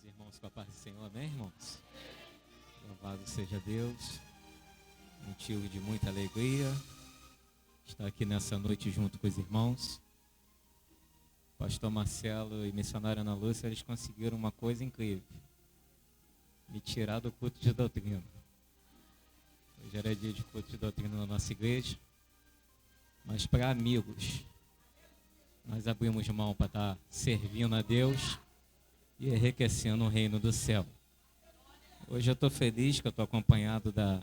Os irmãos com a paz do Senhor, amém, irmãos? Louvado seja Deus, motivo de muita alegria estar aqui nessa noite junto com os irmãos. Pastor Marcelo e missionária Ana Lúcia, eles conseguiram uma coisa incrível: me tirar do culto de doutrina. Hoje era dia de culto de doutrina na nossa igreja, mas para amigos, nós abrimos mão para estar servindo a Deus e enriquecendo o reino do céu. Hoje eu estou feliz que eu estou acompanhado da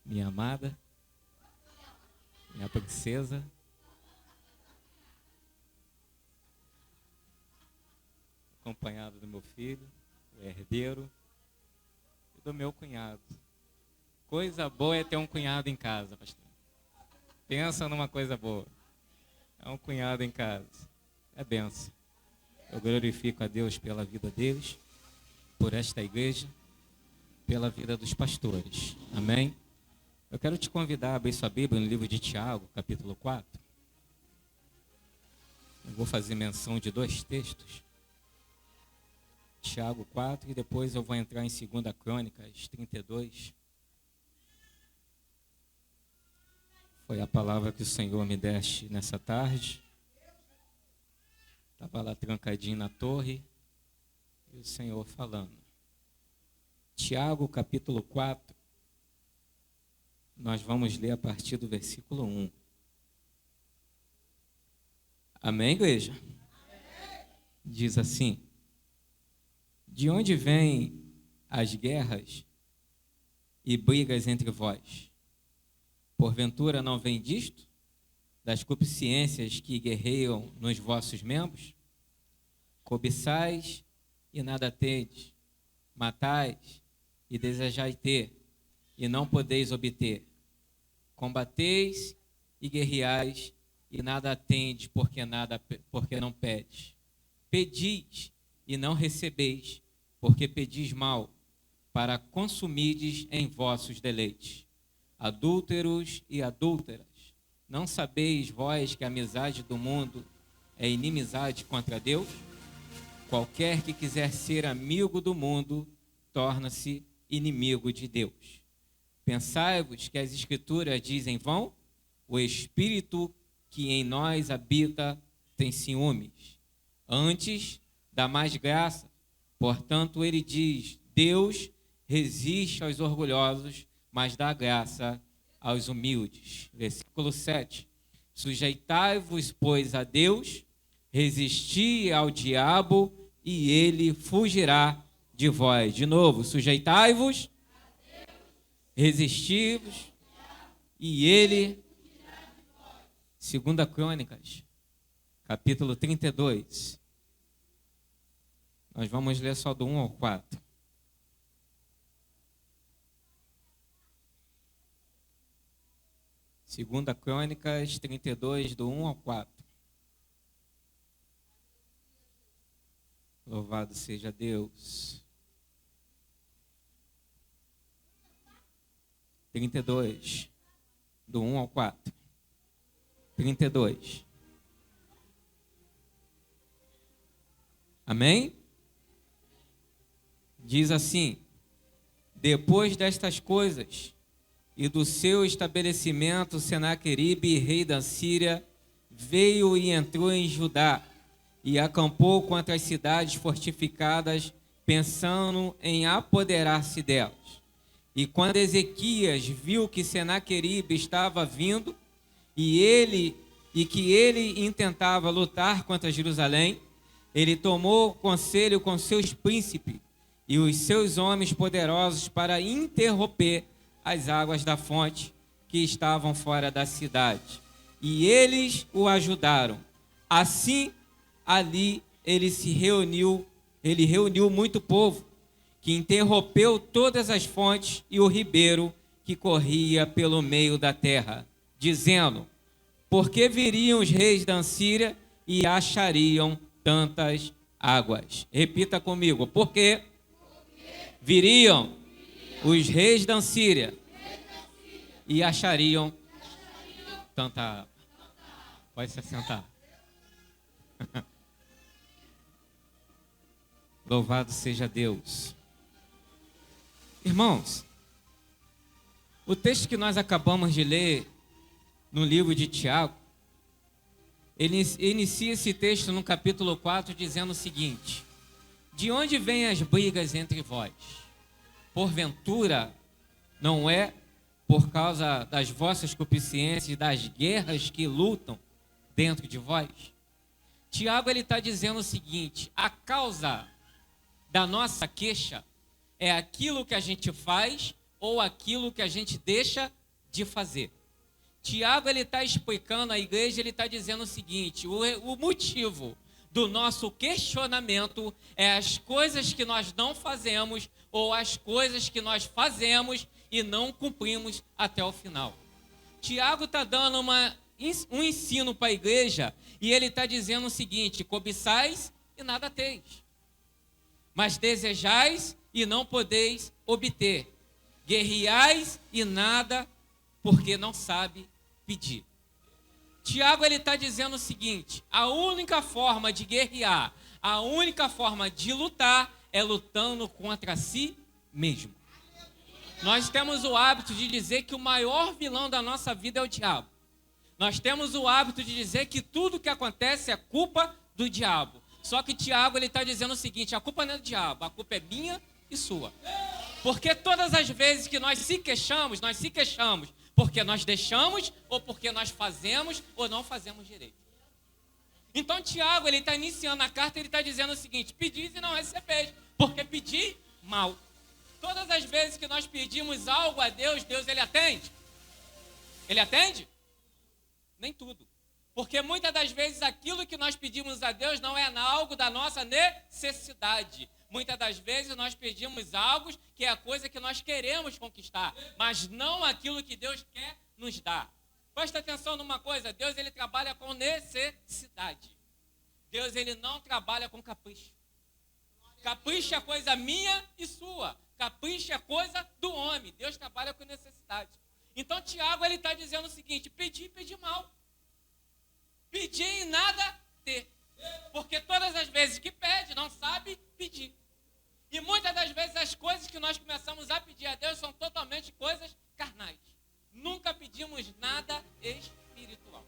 minha amada, minha princesa, acompanhado do meu filho, o herdeiro, e do meu cunhado. Coisa boa é ter um cunhado em casa, pastor. Pensa numa coisa boa. É um cunhado em casa. É benção. Eu glorifico a Deus pela vida deles, por esta igreja, pela vida dos pastores. Amém? Eu quero te convidar a abrir sua Bíblia no livro de Tiago, capítulo 4. Eu vou fazer menção de dois textos. Tiago 4 e depois eu vou entrar em 2 Crônicas 32. Foi a palavra que o Senhor me deste nessa tarde. Estava lá trancadinho na torre e o Senhor falando. Tiago capítulo 4, nós vamos ler a partir do versículo 1. Amém, igreja? Amém. Diz assim: de onde vêm as guerras e brigas entre vós? Porventura não vem disto? Das concupiscências que guerreiam nos vossos membros? Cobiçais e nada tendes, matais e desejais ter, e não podeis obter. Combateis e guerreais, e nada tendes, porque não pedes. Pedis e não recebeis, porque pedis mal, para consumirdes em vossos deleites. Adúlteros e adúlteras, não sabeis vós que a amizade do mundo é inimizade contra Deus? Qualquer que quiser ser amigo do mundo, torna-se inimigo de Deus. Pensai-vos que as Escrituras dizem vão? O Espírito que em nós habita tem ciúmes. Antes, dá mais graça. Portanto, ele diz: Deus resiste aos orgulhosos, mas dá graça aos humildes. Versículo 7. Sujeitai-vos, pois, a Deus, resisti ao diabo, e ele fugirá de vós. De novo, sujeitai-vos, resisti-vos, e ele... 2 Crônicas, capítulo 32. Nós vamos ler só do 1 ao 4. Segunda Crônicas 32, do 1 ao 4. Louvado seja Deus. 32, do 1 ao 4. 32. Amém? Diz assim: depois destas coisas e do seu estabelecimento, Senaqueribe, rei da Síria, veio e entrou em Judá e acampou contra as cidades fortificadas, pensando em apoderar-se delas. E quando Ezequias viu que Senaqueribe estava vindo e que ele intentava lutar contra Jerusalém, ele tomou conselho com seus príncipes e os seus homens poderosos para interromper as águas da fonte que estavam fora da cidade. E eles o ajudaram. Assim, ali ele reuniu muito povo, que interrompeu todas as fontes e o ribeiro que corria pelo meio da terra, dizendo: por que viriam os reis da Assíria e achariam tantas águas? Repita comigo: porque viriam os reis da Assíria e achariam tanta água. Pode se sentar. Louvado seja Deus. Irmãos, o texto que nós acabamos de ler no livro de Tiago, ele inicia esse texto no capítulo 4 dizendo o seguinte: de onde vêm as brigas entre vós? Porventura, não é por causa das vossas concupiscências, das guerras que lutam dentro de vós? Tiago está dizendo o seguinte: a causa da nossa queixa é aquilo que a gente faz ou aquilo que a gente deixa de fazer. Tiago está explicando à igreja, ele está dizendo o seguinte: o motivo do nosso questionamento é as coisas que nós não fazemos ou as coisas que nós fazemos e não cumprimos até o final. Tiago está dando um ensino para a igreja e ele está dizendo o seguinte: cobiçais e nada teis, mas desejais e não podeis obter, guerreais e nada, porque não sabe pedir. Tiago está dizendo o seguinte: a única forma de guerrear, a única forma de lutar é lutando contra si mesmo. Nós temos o hábito de dizer que o maior vilão da nossa vida é o diabo. Nós temos o hábito de dizer que tudo que acontece é culpa do diabo. Só que Tiago está dizendo o seguinte: a culpa não é do diabo, a culpa é minha e sua. Porque todas as vezes que nós se queixamos porque nós deixamos ou porque nós fazemos ou não fazemos direito. Então Tiago está iniciando a carta, ele está dizendo o seguinte: pedis e não recebeis, porque pedi mal. Todas as vezes que nós pedimos algo a Deus, ele atende? Ele atende? Nem tudo. Porque muitas das vezes aquilo que nós pedimos a Deus não é algo da nossa necessidade. Muitas das vezes nós pedimos algo que é a coisa que nós queremos conquistar, mas não aquilo que Deus quer nos dar. Presta atenção numa coisa: Deus ele trabalha com necessidade. Deus ele não trabalha com capricho. Capricho é coisa minha e sua. Capricho é coisa do homem. Deus trabalha com necessidade. Então Tiago está dizendo o seguinte: pedi mal. Pedi e nada ter. Porque todas as vezes que pede, não sabe pedir. E muitas das vezes as coisas que nós começamos a pedir a Deus são totalmente coisas carnais. Nunca pedimos nada espiritual.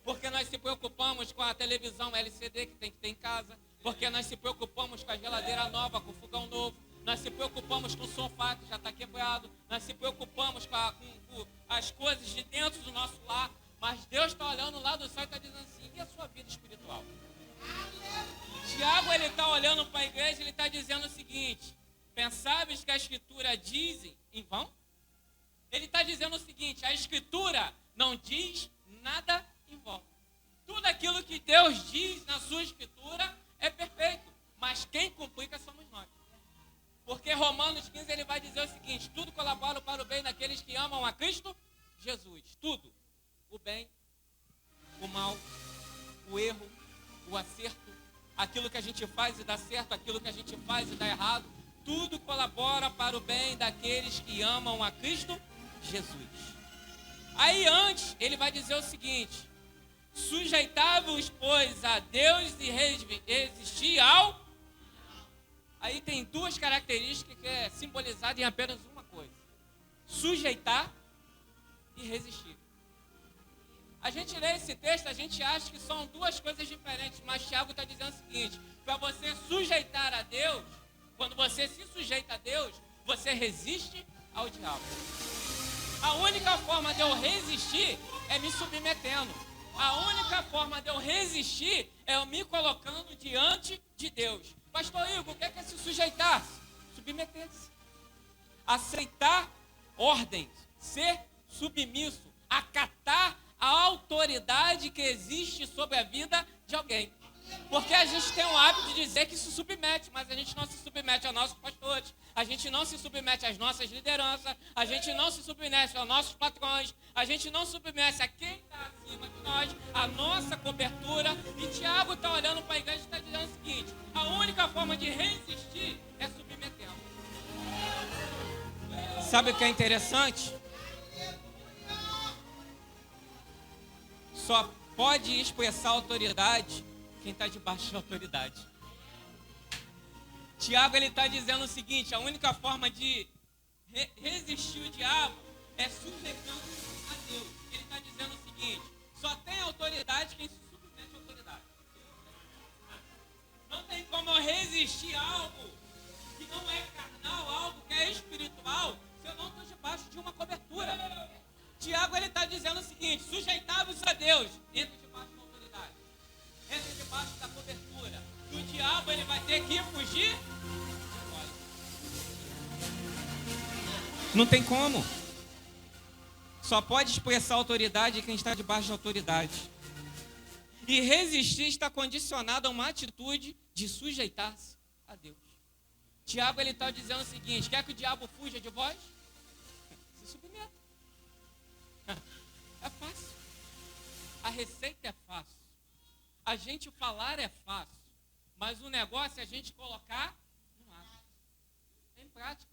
Porque nós se preocupamos com a televisão LCD que tem que ter em casa. Porque nós se preocupamos com a geladeira nova, com o fogão novo. Nós se preocupamos com o sofá que já está quebrado. Nós se preocupamos com as coisas de dentro do nosso lar. Mas Deus está olhando lá do céu e está dizendo assim: e a sua vida espiritual? Tiago está olhando para a igreja, ele está dizendo o seguinte: pensáveis que a Escritura dizem em vão? Ele está dizendo o seguinte: a Escritura não diz nada em vão. Tudo aquilo que Deus diz na sua Escritura é perfeito, mas quem complica somos nós. Porque Romanos 15 ele vai dizer o seguinte: tudo colabora para o bem daqueles que amam a Cristo Jesus. Tudo. O bem, o mal, o erro, o acerto, aquilo que a gente faz e dá certo, aquilo que a gente faz e dá errado, tudo colabora para o bem daqueles que amam a Cristo Jesus. Aí antes, ele vai dizer o seguinte: sujeitai-vos, pois, a Deus e resistir ao... Aí tem duas características que é simbolizada em apenas uma coisa: sujeitar e resistir. A gente lê esse texto, a gente acha que são duas coisas diferentes, mas Tiago está dizendo o seguinte: para você sujeitar a Deus, quando você se sujeita a Deus, você resiste ao diabo. A única forma de eu resistir é me submetendo. A única forma de eu resistir é eu me colocando diante de Deus. Pastor Igor, o que é se sujeitar? Submeter-se. Aceitar ordens, ser submisso, acatar a autoridade que existe sobre a vida de alguém. Porque a gente tem o hábito de dizer que se submete, mas a gente não se submete aos nossos pastores, a gente não se submete às nossas lideranças, a gente não se submete aos nossos patrões, a gente não submete a quem está acima de nós, a nossa cobertura. E Tiago está olhando para a igreja e está dizendo o seguinte: a única forma de resistir é submetendo. Sabe o que é interessante? Só pode expressar autoridade quem está debaixo de autoridade. Tiago, ele está dizendo o seguinte: a única forma de resistir o diabo é sujeitando a Deus. Ele está dizendo o seguinte: só tem autoridade quem se submete à autoridade. Não tem como eu resistir a algo que não é carnal, algo que é espiritual, se eu não estou debaixo de uma cobertura. Tiago, ele está dizendo o seguinte: sujeitai-vos a Deus, entre debaixo da autoridade, entre debaixo da cobertura. E o diabo, ele vai ter que fugir. Não tem como. Só pode expressar autoridade quem está debaixo de autoridade. E resistir está condicionado a uma atitude de sujeitar-se a Deus. Tiago, ele está dizendo o seguinte: quer que o diabo fuja de vós? Se submeta. É fácil. A receita é fácil. A gente falar é fácil. Mas o negócio é a gente colocar no ato, em prática.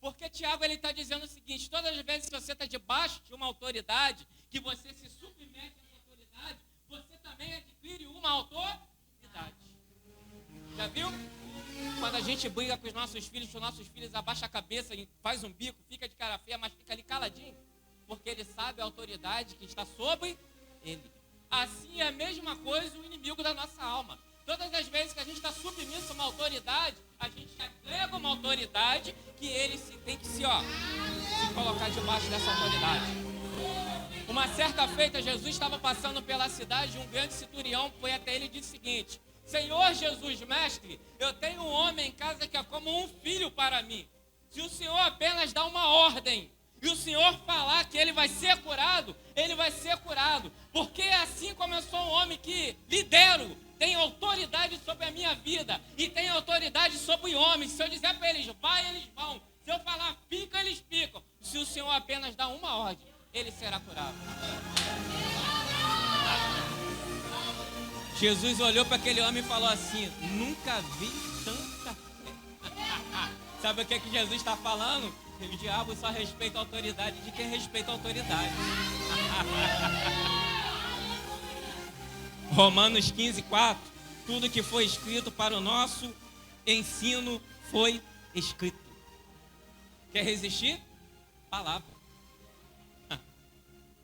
Porque Tiago, ele está dizendo o seguinte: todas as vezes que você está debaixo de uma autoridade, que você se submete a essa autoridade, você também adquire uma autoridade. Já viu? Quando a gente briga com os nossos filhos abaixam a cabeça, faz um bico, fica de cara feia, mas fica ali caladinho, porque ele sabe a autoridade que está sobre ele. Assim é a mesma coisa o inimigo da nossa alma. Todas as vezes que a gente está submisso a uma autoridade, a gente agrega uma autoridade que ele tem que se colocar debaixo dessa autoridade. Uma certa feita, Jesus estava passando pela cidade, um grande centurião foi até ele e disse o seguinte: Senhor Jesus, mestre, eu tenho um homem em casa que é como um filho para mim. Se o Senhor apenas dá uma ordem e o Senhor falar que ele vai ser curado, ele vai ser curado. Porque assim como eu sou um homem que lidero, tem autoridade sobre a minha vida e tem autoridade sobre homens. Se eu dizer para eles, vai, eles vão. Se eu falar, fica, eles ficam. Se o Senhor apenas dá uma ordem, ele será curado. Jesus olhou para aquele homem e falou assim: nunca vi tanta fé. Sabe o que Jesus está falando? O diabo só respeita a autoridade de quem respeita a autoridade. Romanos 15:4. Tudo que foi escrito para o nosso ensino foi escrito. Quer resistir? Palavra.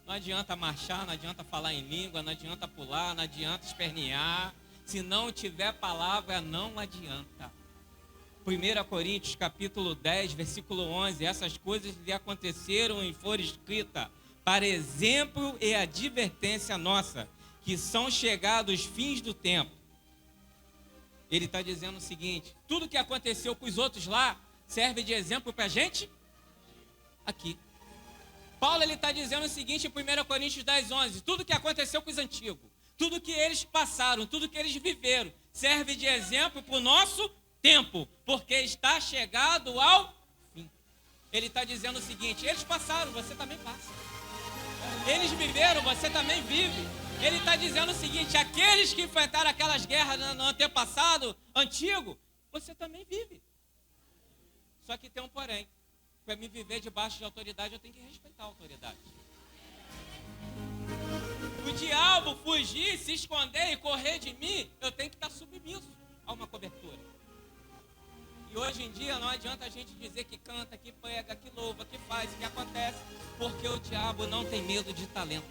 Não adianta marchar, não adianta falar em língua, não adianta pular, não adianta espernear. Se não tiver palavra, não adianta. 1 Coríntios capítulo 10, versículo 11. Essas coisas lhe aconteceram e foram escritas para exemplo e advertência nossa, que são chegados os fins do tempo. Ele está dizendo o seguinte: tudo que aconteceu com os outros lá serve de exemplo para a gente aqui. Paulo, ele está dizendo o seguinte em 1 Coríntios 10, 11. Tudo que aconteceu com os antigos, tudo que eles passaram, tudo que eles viveram, serve de exemplo para o nosso tempo, porque está chegado ao fim. Ele está dizendo o seguinte: eles passaram, você também passa. Eles viveram, você também vive. Ele está dizendo o seguinte: aqueles que enfrentaram aquelas guerras no antepassado, antigo, você também vive. Só que tem um porém. Para me viver debaixo de autoridade, eu tenho que respeitar a autoridade. O diabo fugir, se esconder e correr de mim, eu tenho que estar submisso a uma cobertura. E hoje em dia não adianta a gente dizer que canta, que prega, que louva, que faz, que acontece, porque o diabo não tem medo de talento.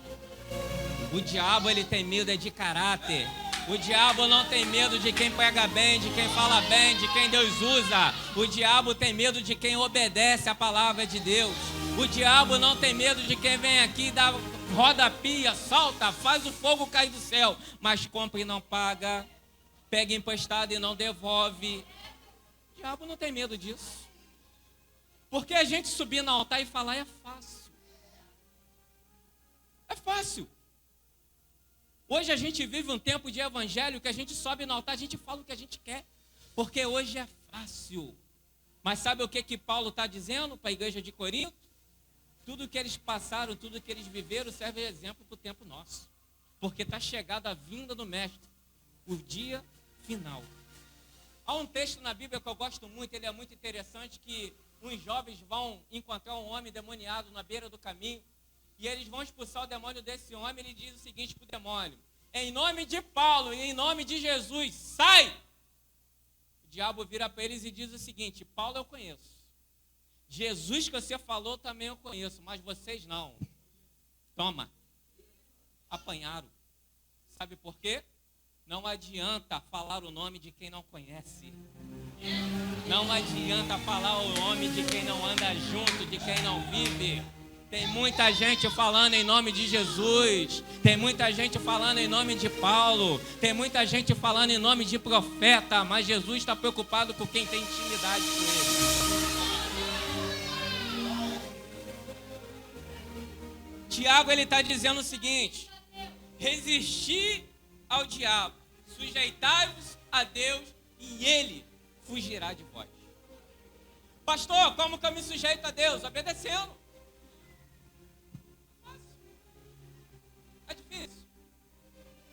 O diabo, ele tem medo de caráter. O diabo não tem medo de quem prega bem, de quem fala bem, de quem Deus usa. O diabo tem medo de quem obedece a palavra de Deus. O diabo não tem medo de quem vem aqui, dá roda a pia, solta, faz o fogo cair do céu, mas compra e não paga, pega emprestado e não devolve. O diabo não tem medo disso. Porque a gente subir no altar e falar é fácil. É fácil. Hoje a gente vive um tempo de evangelho que a gente sobe no altar, a gente fala o que a gente quer, porque hoje é fácil. Mas sabe o que Paulo está dizendo para a igreja de Corinto? Tudo que eles passaram, tudo que eles viveram serve de exemplo para o tempo nosso, porque está chegada a vinda do Mestre, o dia final. Há um texto na Bíblia que eu gosto muito, ele é muito interessante, que uns jovens vão encontrar um homem demoniado na beira do caminho, e eles vão expulsar o demônio desse homem. Ele diz o seguinte para o demônio: em nome de Paulo e em nome de Jesus, sai! O diabo vira para eles e diz o seguinte: Paulo eu conheço, Jesus que você falou também eu conheço, mas vocês não. Toma. Apanharam. Sabe por quê? Não adianta falar o nome de quem não conhece. Não adianta falar o nome de quem não anda junto, de quem não vive. Tem muita gente falando em nome de Jesus. Tem muita gente falando em nome de Paulo. Tem muita gente falando em nome de profeta. Mas Jesus está preocupado com quem tem intimidade com ele. Tiago, ele está dizendo o seguinte: resistir ao diabo, sujeitai-vos a Deus e ele fugirá de vós. Pastor, como que eu me sujeito a Deus? Obedecendo. É difícil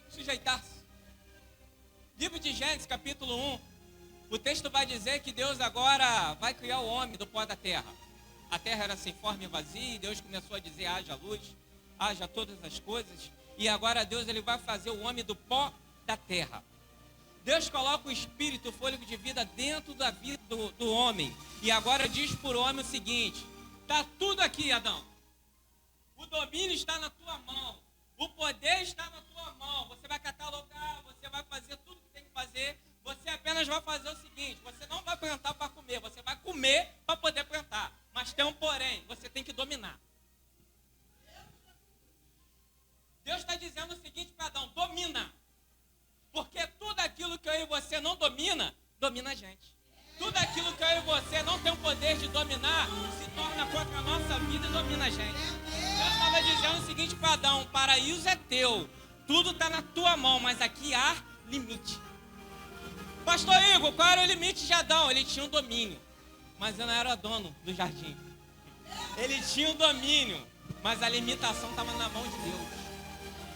sujeitar-se. Livro de Gênesis, capítulo 1, o texto vai dizer que Deus agora vai criar o homem do pó da terra. A terra era sem forma e vazia, e Deus começou a dizer: haja luz, haja todas as coisas. E agora Deus ele vai fazer o homem do pó da terra. Deus coloca o espírito, o fôlego de vida dentro da vida do homem. E agora diz para o homem o seguinte: está tudo aqui, Adão. O domínio está na tua mão. O poder está na tua mão. Você vai catalogar, você vai fazer tudo que tem que fazer. Você apenas vai fazer o seguinte: você não vai plantar para comer, você vai comer para poder plantar. Mas tem um porém, você tem que dominar. Deus está dizendo o seguinte para Adão: domina. Porque tudo aquilo que eu e você não domina, domina a gente. Tudo aquilo que eu e você não tem o poder de dominar, se torna contra a nossa vida e domina a gente. Deus estava dizendo o seguinte para Adão: o paraíso é teu, tudo está na tua mão, mas aqui há limite. Pastor Igor, qual era o limite de Adão? Ele tinha um domínio, mas eu não era dono do jardim. Ele tinha um domínio, mas a limitação estava na mão de Deus.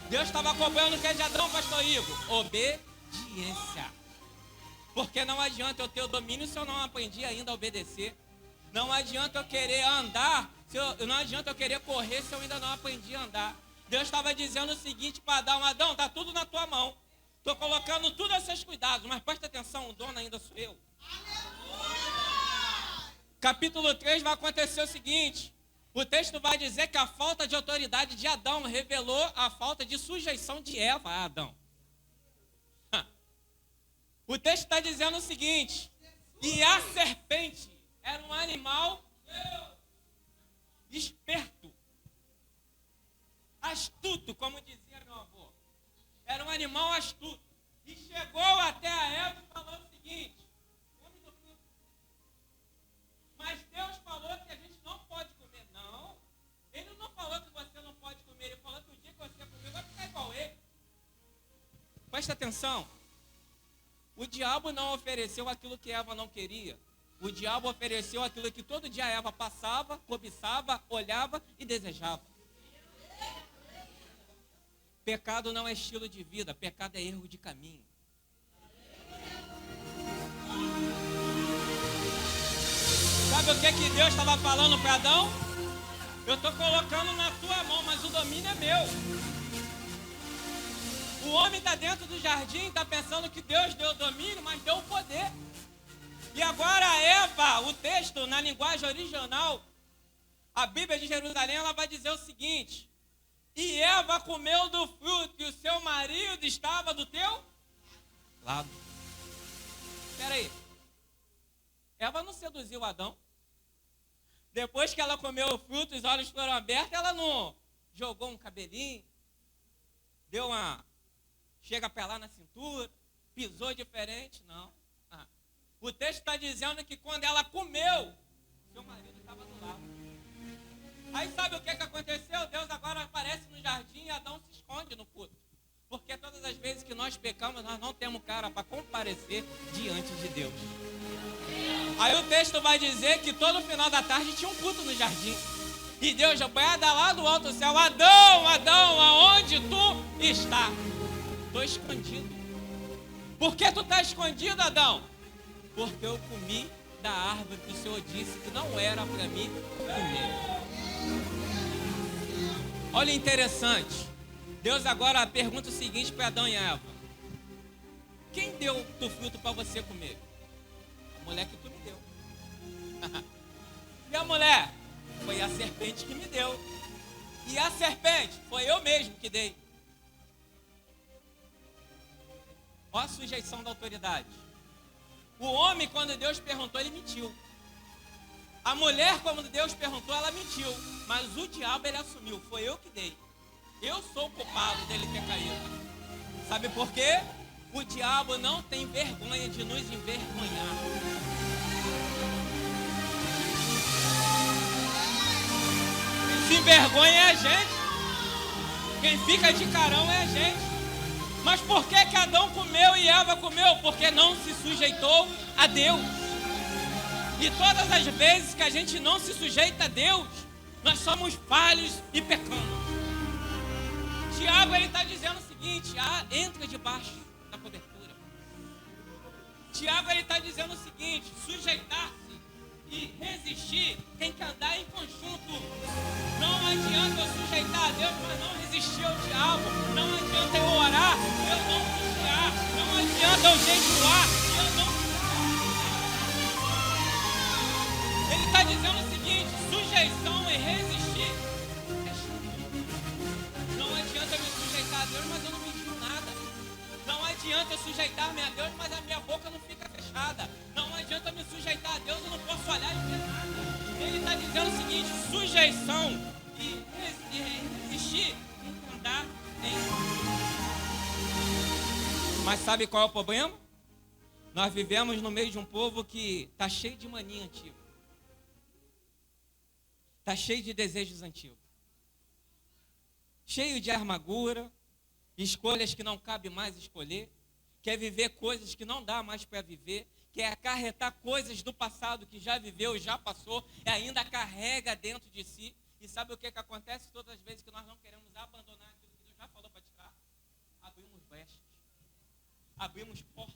Deus estava cobrando o que é de Adão, pastor Igor? Obediência. Porque não adianta eu ter o domínio se eu não aprendi ainda a obedecer. Não adianta eu querer andar, não adianta eu querer correr se eu ainda não aprendi a andar. Deus estava dizendo o seguinte para Adão: Adão, está tudo na tua mão. Estou colocando tudo a seus cuidados, mas presta atenção, o dono ainda sou eu. Capítulo 3 vai acontecer o seguinte: o texto vai dizer que a falta de autoridade de Adão revelou a falta de sujeição de Eva a Adão. O texto está dizendo o seguinte: e a serpente era um animal esperto, astuto, como dizia meu avô. Era um animal astuto. E chegou até a Eva e falou o seguinte: come do fruto. Mas Deus falou que a gente não pode comer. Não. Ele não falou que você não pode comer. Ele falou que o dia que você comer vai ficar igual ele. Presta atenção. O diabo não ofereceu aquilo que Eva não queria. O diabo ofereceu aquilo que todo dia Eva passava, cobiçava, olhava e desejava. Pecado não é estilo de vida, pecado é erro de caminho. Sabe o que Deus estava falando para Adão? Eu estou colocando na tua mão, mas o domínio é meu. O homem está dentro do jardim, está pensando que Deus deu o domínio, mas deu o poder. E agora Eva, o texto na linguagem original, a Bíblia de Jerusalém, ela vai dizer o seguinte: e Eva comeu do fruto e o seu marido estava do teu lado. Espera aí. Eva não seduziu Adão? Depois que ela comeu o fruto, os olhos foram abertos, ela não jogou um cabelinho, deu uma... chega para lá na cintura, pisou diferente? Não. O texto está dizendo que quando ela comeu, seu marido estava do lado. Aí sabe o que aconteceu? Deus agora aparece no jardim e Adão se esconde no culto. Porque todas as vezes que nós pecamos, nós não temos cara para comparecer diante de Deus. Aí o texto vai dizer que todo final da tarde tinha um culto no jardim. E Deus vai dar lá do alto do céu: Adão, Adão, aonde tu está? Estou escondido. Por que tu está escondido, Adão? Porque eu comi da árvore que o Senhor disse que não era para mim comer. Olha interessante. Deus agora pergunta o seguinte para Adão e Eva: quem deu o fruto para você comer? mulher que tu me deu. E a mulher? Foi a serpente que me deu. E a serpente? Foi eu mesmo que dei. Olha a sujeição da autoridade. O homem, quando Deus perguntou, ele mentiu. A mulher, quando Deus perguntou, ela mentiu. Mas o diabo, ele assumiu. Foi eu que dei. Eu sou o culpado dele ter caído. Sabe por quê? O diabo não tem vergonha de nos envergonhar. Quem se envergonha é a gente. Quem fica de carão é a gente. Mas por que Adão comeu e Eva comeu? Porque não se sujeitou a Deus. E todas as vezes que a gente não se sujeita a Deus, nós somos falhos e pecamos. Tiago, ele está dizendo o seguinte: entra debaixo da cobertura. Tiago, ele está dizendo o seguinte: sujeitar-se e resistir tem que andar em conjunto. Não adianta eu sujeitar a Deus, mas não resistir ao diabo. Não adianta eu orar e eu não vigiar. Não adianta eu jejuar e eu não vigiar. Ele está dizendo o seguinte: sujeição e resistir é chato. Não adianta eu me sujeitar a Deus, mas eu não vigio nada. Não adianta eu sujeitar-me a Deus, mas a minha boca não fica fechada. Não adianta eu me sujeitar a Deus, eu não posso olhar e ver nada. Ele está dizendo o seguinte: sujeição e resistir tem que andar em. Mas sabe qual é o problema? Nós vivemos no meio de um povo que está cheio de mania antiga. Está cheio de desejos antigos. Cheio de amargura, escolhas que não cabe mais escolher, quer viver coisas que não dá mais para viver, quer acarretar coisas do passado que já viveu, já passou, e ainda carrega dentro de si. E sabe o que acontece todas as vezes que nós não queremos abandonar aquilo que Deus já falou para tirar? Abrimos brechas, abrimos portas.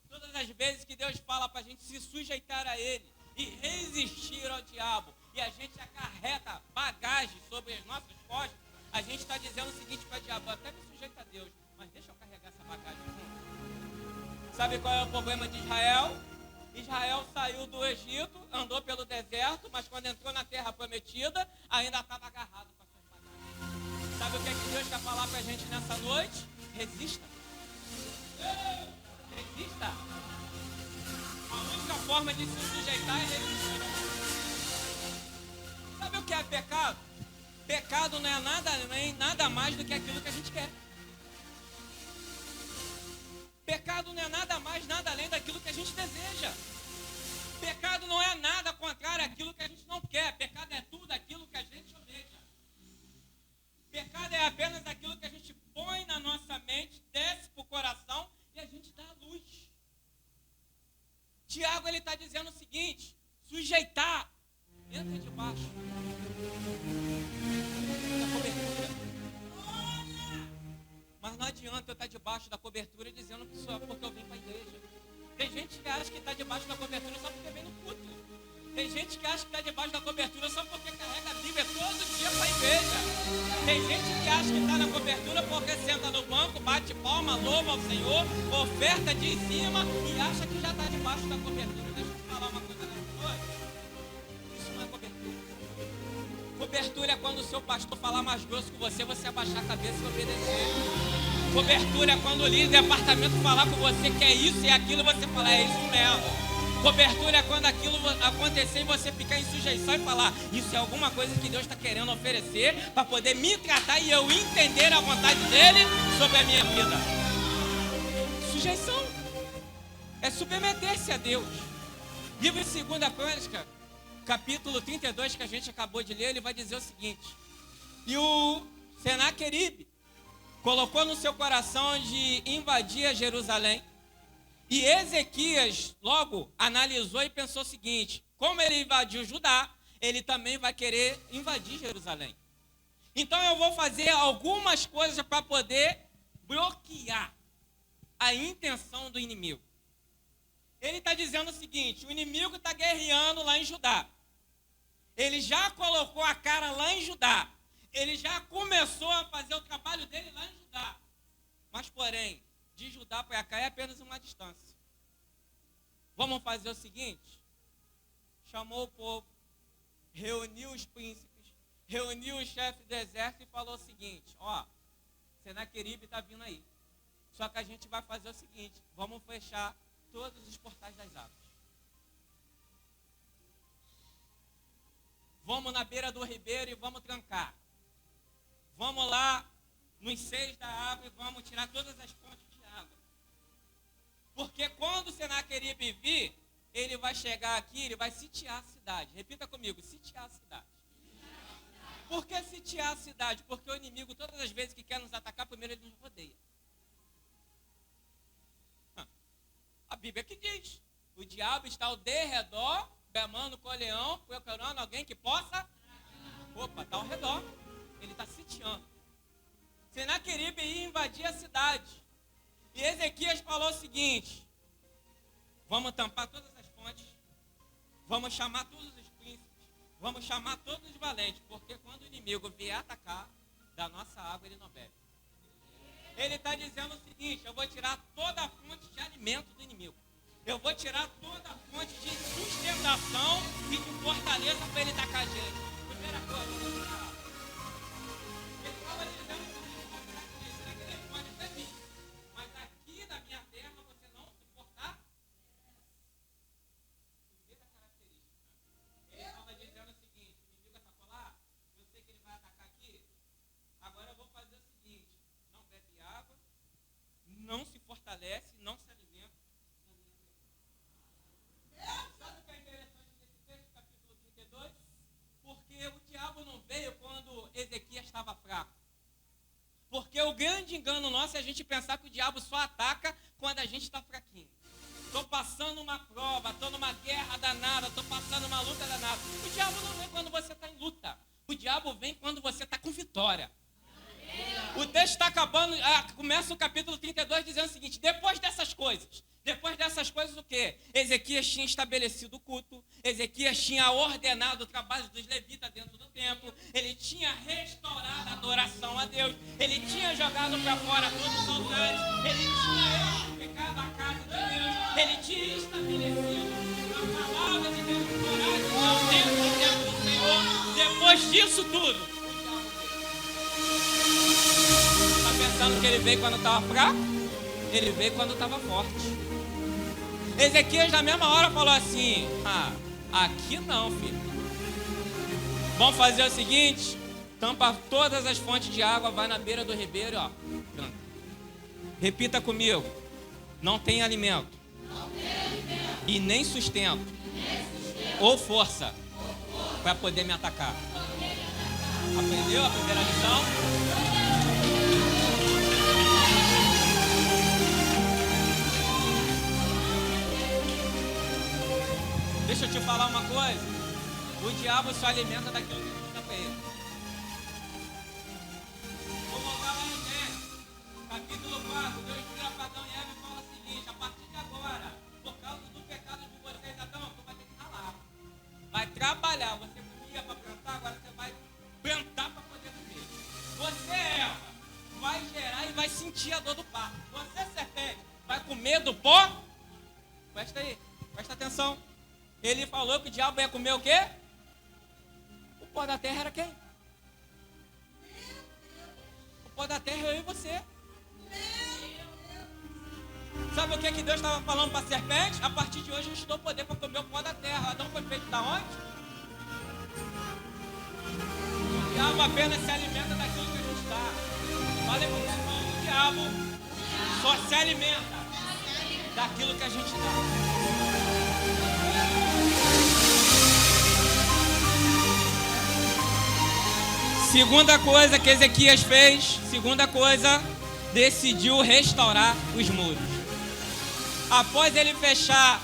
Todas as vezes que Deus fala para a gente se sujeitar a Ele e resistir ao diabo, e a gente acarreta bagagem sobre as nossas costas, a gente está dizendo o seguinte para o diabo: até me sujeito a Deus, mas deixa eu carregar essa bagagem junto. Sabe qual é o problema de Israel? Israel saiu do Egito, andou pelo deserto, mas quando entrou na terra prometida, ainda estava agarrado com as suas bagagens. Sabe o que é que Deus quer falar para a gente nessa noite? Resista. Resista. A única forma de se sujeitar é resistir. Sabe o que é pecado? Pecado não é nada mais do que aquilo que a gente quer. Pecado não é nada mais, nada além daquilo que a gente deseja. Pecado não é nada contrário àquilo que a gente não quer. Pecado é tudo aquilo que a gente almeja. Pecado é apenas aquilo que a gente põe na nossa mente, desce para o coração e a gente dá a luz. Tiago, ele está dizendo o seguinte: sujeitar, entra debaixo da cobertura. Mas não adianta eu estar debaixo da cobertura dizendo que só porque eu vim para a igreja. Tem gente que acha que está debaixo da cobertura só porque vem no culto. Tem gente que acha que está debaixo da cobertura só porque carrega a Bíblia todo dia para a igreja. Tem gente que acha que está na cobertura porque senta no banco, bate palma, louva ao Senhor, oferta de em cima e acha que já está debaixo da cobertura. Deixa eu te falar uma coisa nessa noite. Isso não é cobertura. Cobertura é quando o seu pastor falar mais grosso com você, você abaixar a cabeça e obedecer. Cobertura é quando o líder do departamento falar com você que é isso e aquilo, você falar: é isso mesmo. Cobertura é quando aquilo acontecer e você ficar em sujeição e falar: isso é alguma coisa que Deus está querendo oferecer para poder me tratar e eu entender a vontade dele sobre a minha vida. Sujeição é submeter-se a Deus. Livro de 2 Crônicas, capítulo 32, que a gente acabou de ler, ele vai dizer o seguinte: e o Senaqueribe colocou no seu coração de invadir Jerusalém. E Ezequias logo analisou e pensou o seguinte: como ele invadiu Judá, ele também vai querer invadir Jerusalém. Então eu vou fazer algumas coisas para poder bloquear a intenção do inimigo. Ele está dizendo o seguinte: o inimigo está guerreando lá em Judá. Ele já colocou a cara lá em Judá. Ele já começou a fazer o trabalho dele lá em Judá. Mas, porém, de Judá para cá é apenas uma distância. Vamos fazer o seguinte. Chamou o povo, reuniu os príncipes, reuniu o chefe do exército e falou o seguinte: ó, Senaqueribe está vindo aí. Só que a gente vai fazer o seguinte: vamos fechar todos os portais das águas. Vamos na beira do ribeiro e vamos trancar. Vamos lá nos seios da água e vamos tirar todas as fontes de água. Porque quando o Senaqueribe vir, ele vai chegar aqui, ele vai sitiar a cidade. Repita comigo: sitiar a cidade. Por que sitiar a cidade? Porque o inimigo, todas as vezes que quer nos atacar, primeiro ele nos rodeia. A Bíblia que diz: o diabo está ao derredor, bramando com o leão, procurando alguém que possa. Opa, está ao redor. Ele está sitiando. Senaqueribe ia invadir a cidade. E Ezequias falou o seguinte: vamos tampar todas as fontes, vamos chamar todos os príncipes, vamos chamar todos os valentes, porque quando o inimigo vier atacar, da nossa água ele não bebe. Ele está dizendo o seguinte: eu vou tirar toda a fonte de alimento do inimigo. Eu vou tirar toda a fonte de sustentação e de fortaleza para ele atacar a gente. Primeira coisa, eu vou tirar. Ele estava dizendo o seguinte: ele pode até vir, mas aqui na minha terra você não suportar. Primeira característica. Ele estava dizendo o seguinte: o inimigo atacou lá, eu sei que ele vai atacar aqui. Agora eu vou fazer o seguinte: não bebe água, não se fortalece, não se alimenta. Sabe o que é interessante nesse texto, capítulo 32? Porque o diabo não veio quando Ezequias estava fraco. Porque o grande engano nosso é a gente pensar que o diabo só ataca quando a gente está fraquinho. Estou passando uma prova, estou numa guerra danada, estou passando uma luta danada. O diabo não vem quando você está em luta. O diabo vem quando você está com vitória. O texto está acabando, começa o capítulo 32 dizendo o seguinte: depois dessas coisas o quê? Ezequias tinha estabelecido o culto, Ezequias tinha ordenado o trabalho dos levitas dentro do templo, ele tinha restaurado a adoração a Deus, ele tinha jogado para fora todos os altares, ele tinha edificado a casa de Deus, ele tinha estabelecido a palavra de Deus, dentro do templo do Senhor. Depois disso tudo, está pensando que ele veio quando estava fraco? Ele veio quando estava forte. Ezequias na mesma hora falou assim: aqui não, filho. Vamos fazer o seguinte: tampa todas as fontes de água, vai na beira do ribeiro, ó. Repita comigo: não tem alimento, e nem sustento, ou força, para poder me atacar. Aprendeu a primeira lição? Deixa eu te falar uma coisa: o diabo só alimenta daquilo que a gente dá para ele. Vou voltar lá em Gênesis, capítulo 4. Deus vira para Adão e Eva e fala o seguinte: a partir de agora, por causa do pecado de vocês, Adão, tu vai ter que ralar. Vai trabalhar. Você comia para plantar, agora você vai plantar para poder comer. Você, Eva, vai gerar e vai sentir a dor do parto. Você, serpente, vai comer do pó. Presta aí, presta atenção. Ele falou que o diabo ia comer o quê? O pó da terra era quem? O pó da terra é eu e você. Sabe o que Deus estava falando para a serpente? A partir de hoje eu te dou poder para comer o pó da terra. Adão foi feito da onde? O diabo apenas se alimenta daquilo que a gente dá. Falei para o diabo só se alimenta daquilo que a gente dá. Segunda coisa que Ezequias fez, decidiu restaurar os muros. Após ele fechar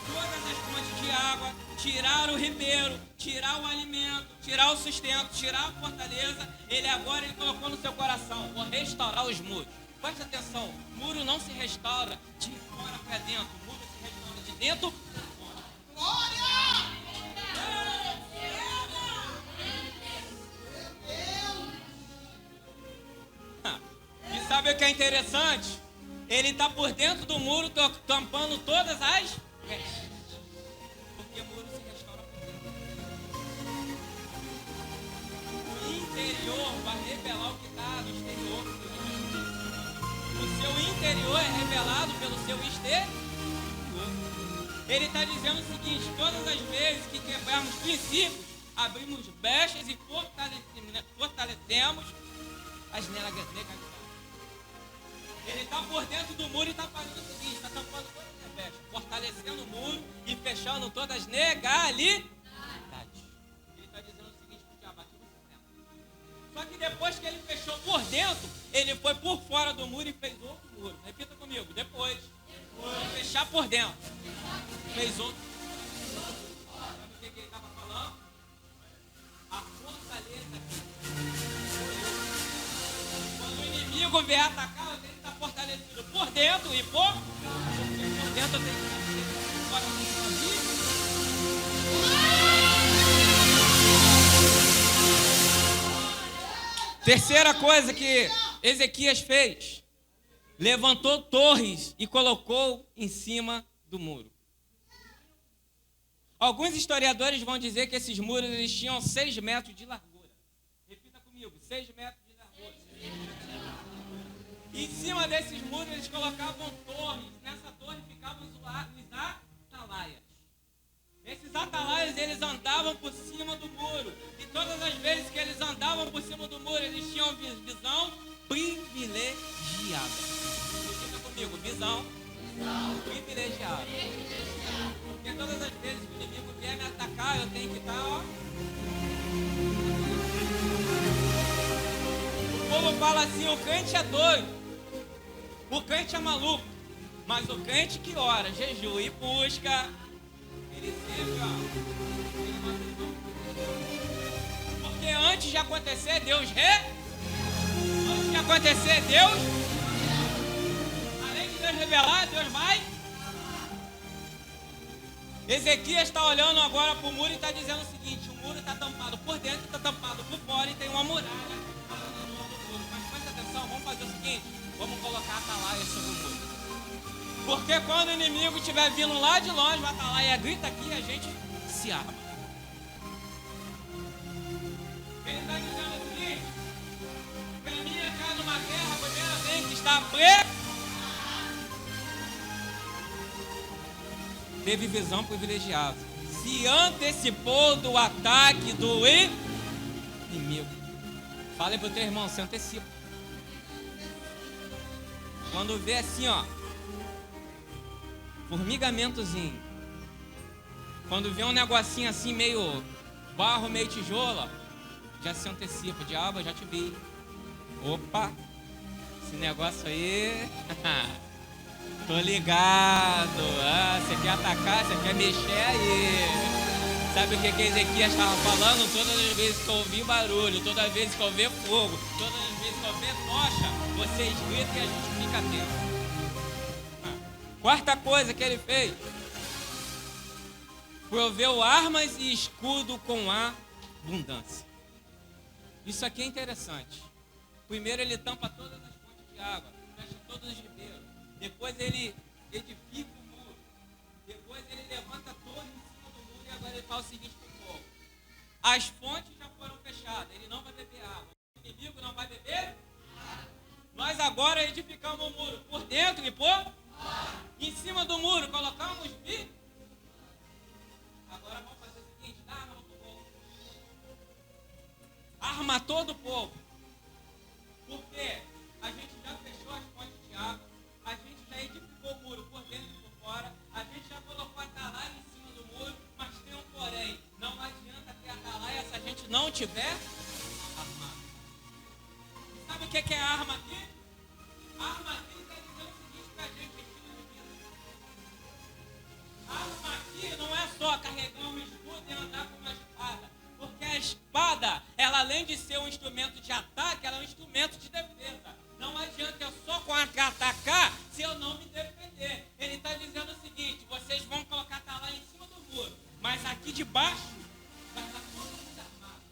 todas as fontes de água, tirar o ribeiro, tirar o alimento, tirar o sustento, tirar a fortaleza, ele colocou no seu coração: vou restaurar os muros. Preste atenção, muro não se restaura de fora para dentro, muro se restaura de dentro para fora. Glória! E sabe o que é interessante? Ele está por dentro do muro, tampando todas as brechas. Porque o muro se restaura por dentro. O interior vai revelar o que está no exterior. O seu interior é revelado pelo seu exterior. Ele está dizendo o seguinte: todas as vezes que quebrarmos princípios, abrimos brechas e fortalecemos as legalidades. Ele está por dentro do muro e está fazendo o seguinte: está tampando todas as brechas, fortalecendo o muro e fechando todas as legalidades. Ele está dizendo o seguinte para o diabo: aqui você entra. Só que depois que ele fechou por dentro, ele foi por fora do muro e fez outro muro. Repita comigo: depois de fechar por dentro, fez outro. Sabe o que ele estava falando? A fortaleza aqui. Quando o inimigo vier atacar, eu tenho que estar fortalecido por dentro e por dentro eu tenho que estar fora do meu. Terceira coisa que Ezequias fez: levantou torres e colocou em cima do muro. Alguns historiadores vão dizer que esses muros eles tinham 6 metros de largura. Repita comigo: 6 metros de largura. E em cima desses muros eles colocavam torres. Nessa torre ficavam os atalaias. Esses atalaias eles andavam por cima do muro. E todas as vezes que eles andavam por cima do muro, eles tinham visão privilegiada. Repita comigo: visão privilegiada. Porque todas as vezes que o inimigo vier me atacar, eu tenho que estar, ó. O povo fala assim: o crente é doido, o crente é maluco. Mas o crente que ora, jejua e busca, ele sempre, ó. Porque antes de acontecer, Deus antes de acontecer, Deus, além de Deus revelar, Deus vai. Ezequias está olhando agora para o muro e está dizendo o seguinte: o muro está tampado por dentro, está tampado por fora e tem uma muralha. Mas presta atenção, vamos fazer o seguinte: vamos colocar atalaias sobre o muro. Porque quando o inimigo estiver vindo lá de longe, o atalaia grita aqui e a gente se arma. Ele está dizendo o seguinte: para mim entrar numa guerra, a primeira vez que está teve visão privilegiada. Se antecipou do ataque do inimigo. Fala para o teu irmão: se antecipa. Quando vê assim, ó, formigamentozinho. Quando vê um negocinho assim, meio barro, meio tijolo, já se antecipa. Diabo, eu já te vi. Opa, esse negócio aí... Tô ligado. Você quer atacar, você quer mexer aí. Sabe o que Ezequias estava falando? Todas as vezes que eu ouvir barulho, todas as vezes que eu ver fogo, todas as vezes que eu ver tocha, vocês gritam e a gente fica atento. Quarta coisa que ele fez: proveu armas e escudo com abundância. Isso aqui é interessante. Primeiro ele tampa todas as fontes de água, fecha todos os ribeiros. Depois ele edifica o muro. Depois ele levanta a torre em cima do muro. E agora ele fala o seguinte para o povo: as fontes já foram fechadas, ele não vai beber água. O inimigo não vai beber água. Nós agora edificamos o muro por dentro e por fora. Em cima do muro colocamos vidro. Agora vamos fazer o seguinte: dá arma para o povo. Arma todo o povo. Porque a gente já fechou as fontes de água. A gente já edificou o muro por dentro e por fora. A gente já colocou a atalaia em cima do muro. Mas tem um porém: não adianta ter atalaia se a gente não tiver armado. Sabe o que é a arma aqui? A arma aqui está dizendo o seguinte para a gente: a arma aqui não é só carregar um escudo e andar com uma espada. Porque a espada, ela além de ser um instrumento de ataque, ela é um instrumento de defesa. Não adianta eu só contra-atacar se eu não me defender. Ele está dizendo o seguinte: vocês vão colocar lá em cima do muro, mas aqui de baixo vai estar todo mundo armado.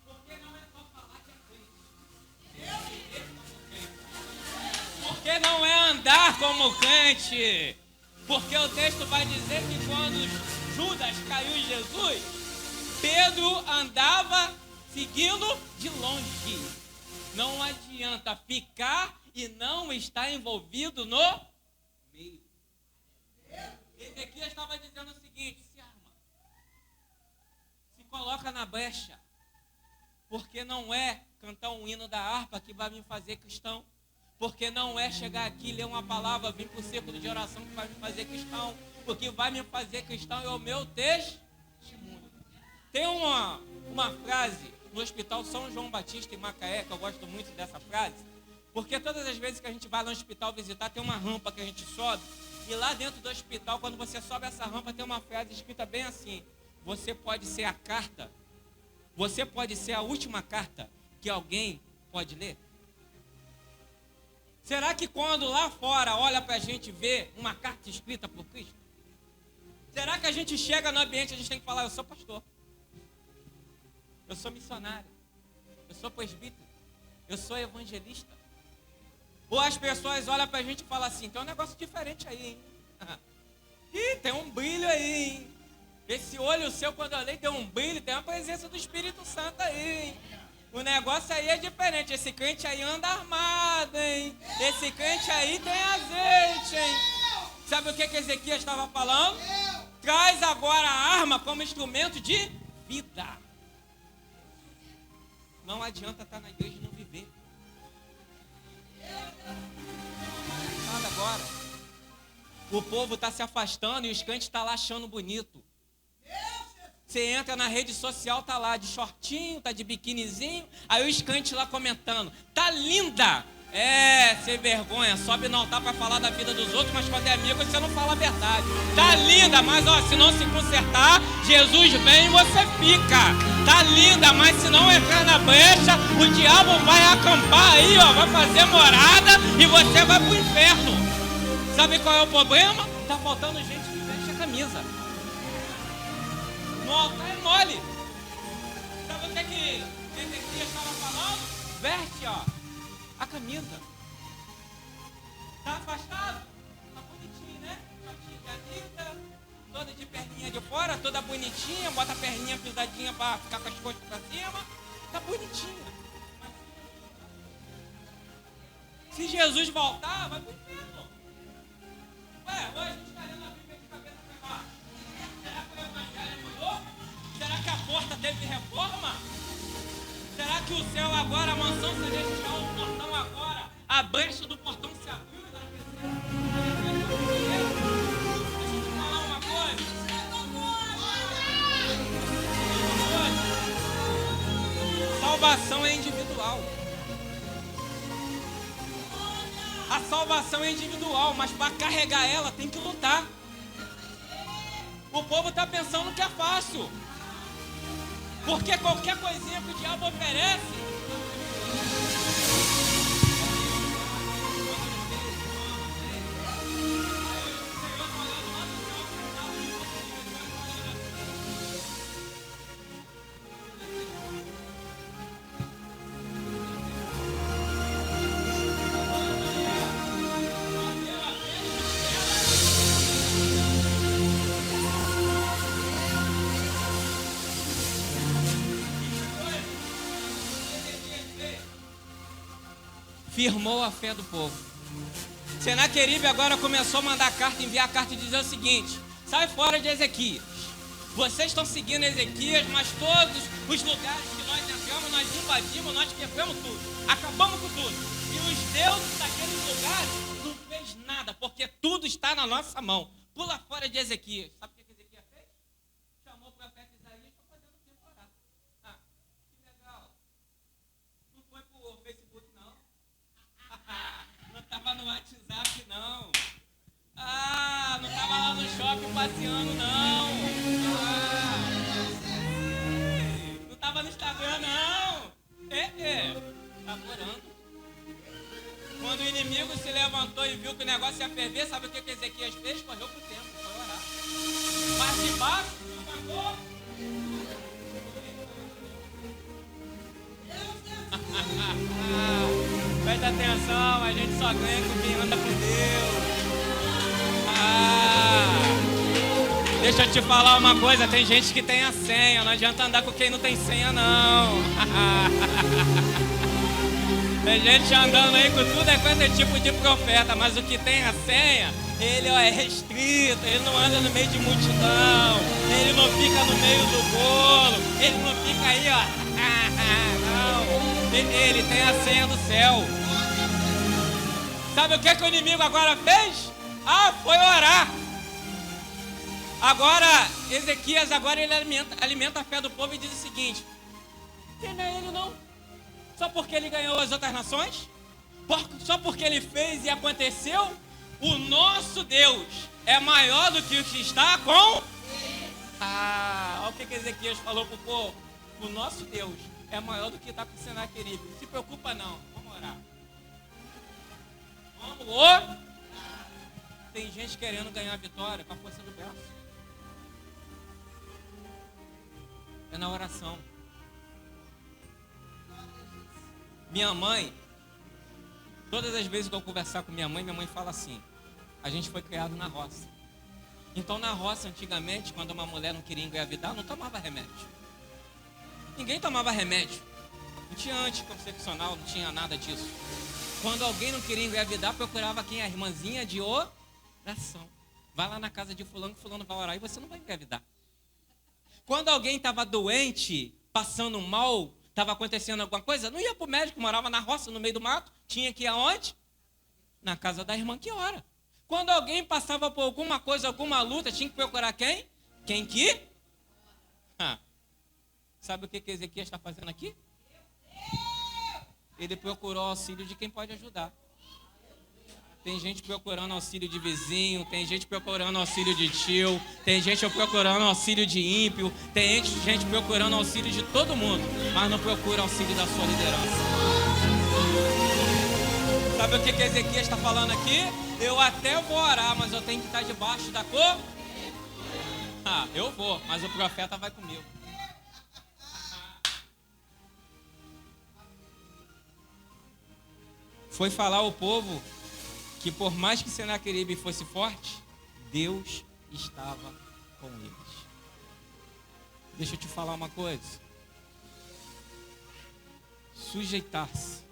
Porque não é só falar que é crente. Porque não é crente. Porque o texto vai dizer que quando Judas caiu em Jesus, Pedro andava seguindo de longe. Não adianta ficar e não estar envolvido no meio. Ezequias estava dizendo o seguinte: se arma, se coloca na brecha, porque não é cantar um hino da harpa que vai me fazer cristão, porque não é chegar aqui, ler uma palavra, vir para o círculo de oração que vai me fazer cristão. O que vai me fazer cristão é o meu testemunho. Tem uma frase no Hospital São João Batista em Macaé, que eu gosto muito dessa frase, porque todas as vezes que a gente vai no hospital visitar, tem uma rampa que a gente sobe, e lá dentro do hospital, quando você sobe essa rampa, tem uma frase escrita bem assim: você pode ser a carta, você pode ser a última carta que alguém pode ler. Será que quando lá fora olha para a gente ver uma carta escrita por Cristo? Será que a gente chega no ambiente e a gente tem que falar: eu sou pastor, eu sou missionário, eu sou presbítero, eu sou evangelista? Ou as pessoas olham para a gente e falam assim: tem um negócio diferente aí, hein? Ih, tem um brilho aí, hein? Esse olho seu, quando eu olhei, tem um brilho, tem a presença do Espírito Santo aí, hein? O negócio aí é diferente. Esse crente aí anda armado, hein? Esse crente aí tem azeite, hein? Sabe o que Ezequias estava falando? Traz agora a arma como instrumento de vida. Não adianta estar na igreja e não viver. Nada agora. O povo está se afastando e os crentes estão lá achando bonito. Você entra na rede social, tá lá de shortinho, tá de biquinizinho, aí os crentes lá comentando: tá linda! É, sem vergonha, sobe no altar para falar da vida dos outros, mas quando é amigo você não fala a verdade. Tá linda, mas ó, se não se consertar, Jesus vem e você fica. Tá linda, mas se não entrar na brecha, o diabo vai acampar aí, ó, vai fazer morada e você vai pro inferno. Sabe qual é o problema? Tá faltando gente que veste a camisa. No altar é mole. Sabe o que Ezequias estava falando? Veste, ó, a camisa. Tá afastado? Tá bonitinho, né? Shortinho de Anitta, toda de perninha de fora, toda bonitinha, bota a perninha pisadinha para ficar com as costas para cima. Tá bonitinha. Se Jesus voltar, vai pro inferno. Ué, hoje a gente está lendo a Bíblia de cabeça para baixo. Será que o Evangelho mudou? Será que a porta teve reforma? Será que o céu agora, a mansão celestial, o portão agora, a brecha do portão se abriu? Deixa eu te falar uma coisa. Salvação é individual. A salvação é individual, mas para carregar ela tem que lutar. O povo está pensando que é fácil. Porque qualquer coisinha que o diabo oferece, firmou a fé do povo. Senaqueribe agora começou a mandar carta, enviar carta e dizer o seguinte: sai fora de Ezequias. Vocês estão seguindo Ezequias, mas todos os lugares que nós entramos, nós invadimos, nós quebramos tudo. Acabamos com tudo. E os deuses daqueles lugares não fez nada, porque tudo está na nossa mão. Pula fora de Ezequias. Sabe o que Ezequias fez? Chamou o profeta Isaías para fazer o tempo orar. Ah, que legal. Não foi pro Facebook, não. Não estava no WhatsApp, não. Ah, não estava lá no shopping passeando, não. Ah, não estava no Instagram, não. Estava orando. Quando o inimigo se levantou e viu que o negócio ia ferver, sabe o que Ezequias fez? Correu pro templo, foi orar. Mas de baixo, pagou. Presta atenção, a gente só ganha com quem anda com Deus. Deixa eu te falar uma coisa, tem gente que tem a senha, não adianta andar com quem não tem senha, não. Tem gente andando aí com tudo quanto é tipo de profeta, mas o que tem a senha, ele é restrito, ele não anda no meio de multidão, ele não fica no meio do bolo, ele não fica aí, ó. Não, ele tem a senha do céu. Sabe o que o inimigo agora fez? Foi orar. Agora, Ezequias, ele alimenta a fé do povo e diz o seguinte: não é ele não. Só porque ele ganhou as outras nações? Só porque ele fez e aconteceu? O nosso Deus é maior do que o que está com... olha o que Ezequias falou para o povo. O nosso Deus é maior do que está com o Senaqueribe. Não se preocupa não, vamos orar. Vamos orar. Tem gente querendo ganhar a vitória com a força do braço. É na oração. Minha mãe, todas as vezes que eu conversar com minha mãe fala assim: a gente foi criado na roça. Então na roça, antigamente, quando uma mulher não queria engravidar, não tomava remédio. Ninguém tomava remédio. Não tinha anticoncepcional, não tinha nada disso. Quando alguém não queria engravidar, procurava quem? A irmãzinha de oração. Vai lá na casa de fulano, que fulano vai orar e você não vai engravidar. Quando alguém estava doente, passando mal, estava acontecendo alguma coisa, não ia para o médico, morava na roça, no meio do mato, tinha que ir aonde? Na casa da irmã que ora. Quando alguém passava por alguma coisa, alguma luta, tinha que procurar quem? Quem que? Sabe o que Ezequias está fazendo aqui? Ele procurou auxílio de quem pode ajudar. Tem gente procurando auxílio de vizinho, tem gente procurando auxílio de tio, tem gente procurando auxílio de ímpio, tem gente procurando auxílio de todo mundo, mas não procura auxílio da sua liderança. Sabe o que Ezequias está falando aqui? Eu até vou orar, mas eu tenho que estar debaixo da cor. Eu vou, mas o profeta vai comigo. Foi falar ao povo que por mais que Senaqueribe fosse forte, Deus estava com eles. Deixa eu te falar uma coisa. Sujeitar-se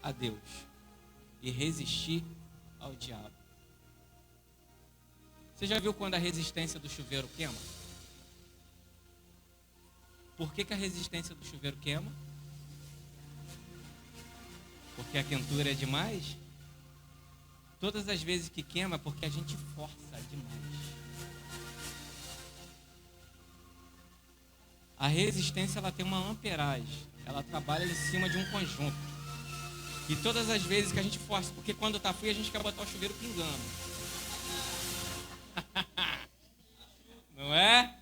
a Deus e resistir ao diabo. Você já viu quando a resistência do chuveiro queima? Por que a resistência do chuveiro queima? Porque a quentura é demais? Todas as vezes que queima é porque a gente força demais. A resistência, ela tem uma amperagem. Ela trabalha em cima de um conjunto. E todas as vezes que a gente força, porque quando está frio a gente quer botar o chuveiro pingando. Não é?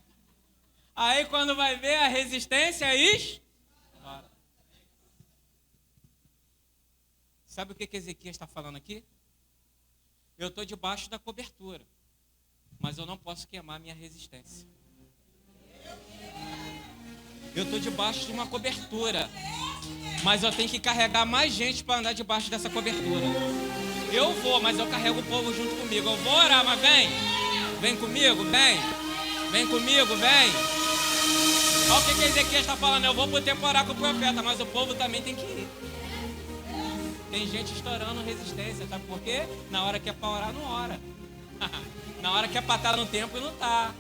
Aí quando vai ver a resistência estoura. Sabe o que Ezequias está falando aqui? Eu estou debaixo da cobertura, mas eu não posso queimar minha resistência. Eu estou debaixo de uma cobertura, mas eu tenho que carregar mais gente para andar debaixo dessa cobertura. Eu vou, mas eu carrego o povo junto comigo. Eu vou orar, mas vem comigo, vem comigo, vem. Olha o que Ezequias está falando. Eu vou pro tempo orar com o profeta, mas o povo também tem que ir. Tem gente estourando resistência, sabe por quê? Na hora que é para orar, não ora. Na hora que é para estar no tempo, não está.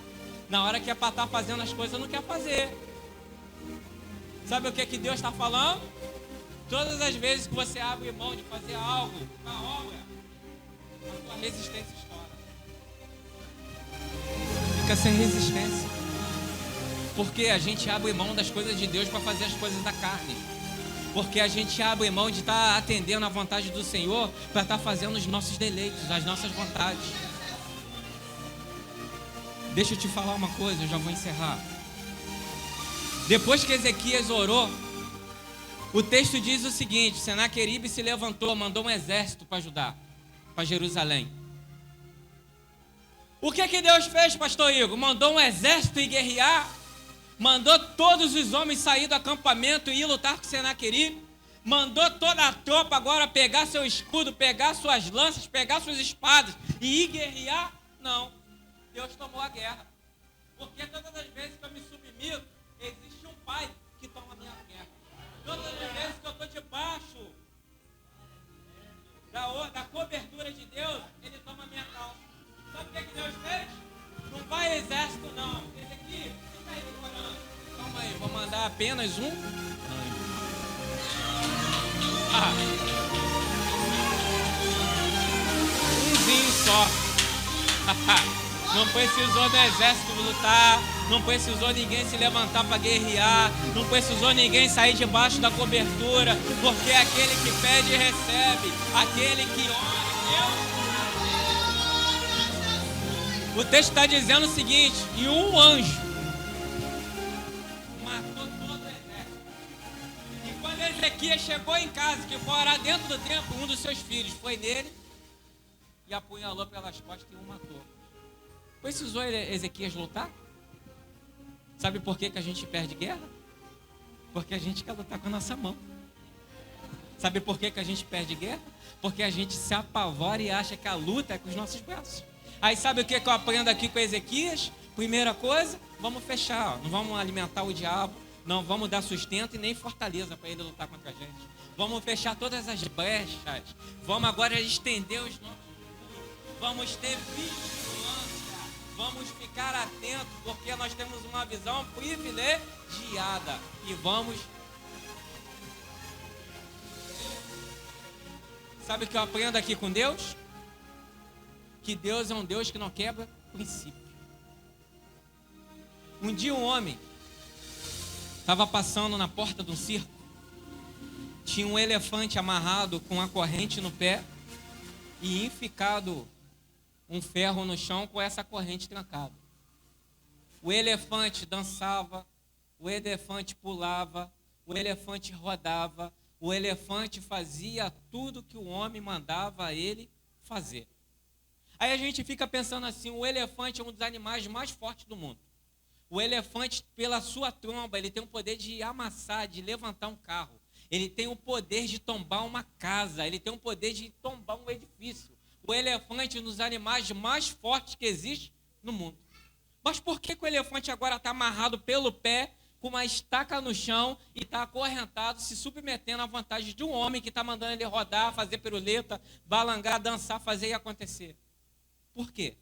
Na hora que é para estar fazendo as coisas, não quer fazer. Sabe o que Deus está falando? Todas as vezes que você abre mão de fazer algo, uma obra, a sua resistência estoura. Fica sem resistência. Porque a gente abre mão das coisas de Deus para fazer as coisas da carne. Porque a gente abre mão de estar atendendo à vontade do Senhor para estar fazendo os nossos deleitos, as nossas vontades. Deixa eu te falar uma coisa, eu já vou encerrar. Depois que Ezequias orou, o texto diz o seguinte: Senaqueribe se levantou, mandou um exército para ajudar, para Jerusalém. O que Deus fez, pastor Igor? Mandou um exército ir guerrear? Mandou todos os homens sair do acampamento e ir lutar com Senaqueribe? Mandou toda a tropa agora pegar seu escudo, pegar suas lanças, pegar suas espadas e ir guerrear? Não. Deus tomou a guerra. Porque todas as vezes que eu me submeto, existe um pai que toma a minha terra. Todas as vezes que eu estou debaixo da cobertura de Deus, ele toma a minha calça. Sabe o que Deus fez? Não vai exército, não. Esse aqui, fica aí decorando. Calma aí, vou mandar apenas um. Umzinho só. Não precisou do exército lutar, não precisou ninguém se levantar para guerrear, não precisou ninguém sair debaixo da cobertura, porque aquele que pede recebe, aquele que ora, Deus. O texto está dizendo o seguinte: e um anjo matou todo o exército. E quando Ezequias chegou em casa, que foi orar dentro do templo, um dos seus filhos foi nele e apunhalou pelas costas e o matou. Precisou Ezequias lutar? Sabe por que a gente perde guerra? Porque a gente quer lutar com a nossa mão. Sabe por que a gente perde guerra? Porque a gente se apavora e acha que a luta é com os nossos braços. Aí sabe o que eu aprendo aqui com Ezequias? Primeira coisa, vamos fechar, não vamos alimentar o diabo, não vamos dar sustento e nem fortaleza para ele lutar contra a gente. Vamos fechar todas as brechas, vamos agora estender os nossos, vamos ter vigilância. Vamos ficar atentos, porque nós temos uma visão privilegiada. E vamos... Sabe o que eu aprendo aqui com Deus? Que Deus é um Deus que não quebra princípio. Um dia um homem estava passando na porta de um circo. Tinha um elefante amarrado com uma corrente no pé e enficado um ferro no chão com essa corrente trancada. O elefante dançava, o elefante pulava, o elefante rodava, o elefante fazia tudo que o homem mandava a ele fazer. Aí a gente fica pensando assim, o elefante é um dos animais mais fortes do mundo. O elefante, pela sua tromba, ele tem o poder de amassar, de levantar um carro. Ele tem o poder de tombar uma casa, ele tem o poder de tombar um edifício. O elefante é um dos animais mais fortes que existe no mundo. Mas por que o elefante agora está amarrado pelo pé, com uma estaca no chão e está acorrentado, se submetendo à vontade de um homem que está mandando ele rodar, fazer piruleta, balangar, dançar, fazer e acontecer? Por quê?